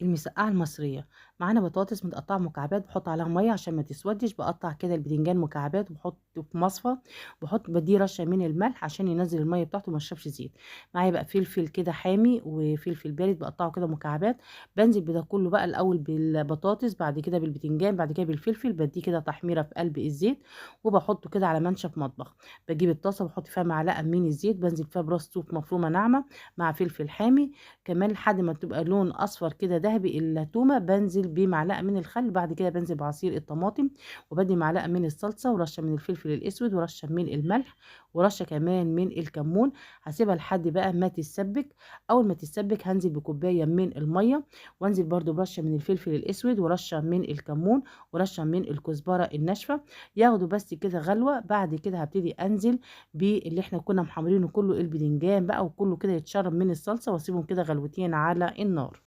المسقعة المصرية، معانا بطاطس متقطعة مكعبات باحط عليها مَيّة عشان ما تسودش، باقطّع كده البتنجان مكعبات وباحطه في مصفى، بادّيه رشة من الملح عشان ينزّل المَيّة بتاعته وما يشربش زيت. معايا بقى فلفل كده حامي وفلفل بارد باقطّعه كده مكعبات، بانزل بده كلّه بقى الأول بالبطاطس، بعد كده بالبتنجان، بعد كده بالفلفل، بادّيه كده تحميرة في قلب الزيت، وباحطه كده على منشف مطبخ. باجيب الطاسة باحط فيها معلقة من الزيت، بانزل فيها براس توم مفرومة ناعمة مع فلفل حامي، كمان لحد ما تبقى لون أصفر كده دهبي التومة، بانزل بمعلقة من الخل، بعد كده بانزل بعصير الطماطم، وبادّي معلقة من الصلصة ورشة من الفلفل الأسود ورشة من الملح ورشة كمان من الكمون، هاسيبها لحد بقى ما تتسبِّك. أول ما تتسبِّك هانزل بكوباية من المَيّة، وانزل برضه برشة من الفلفل الأسود ورشة من الكمون ورشة من الكزبرة الناشفة، ياخدوا بس كده غلوة. بعد كده هابتدي أنزل باللي إحنا كنا محمرينه كله، البدنجان بقى وكله كده يتشرب من الصلصة، واسيبهم كده غلوتين على النار.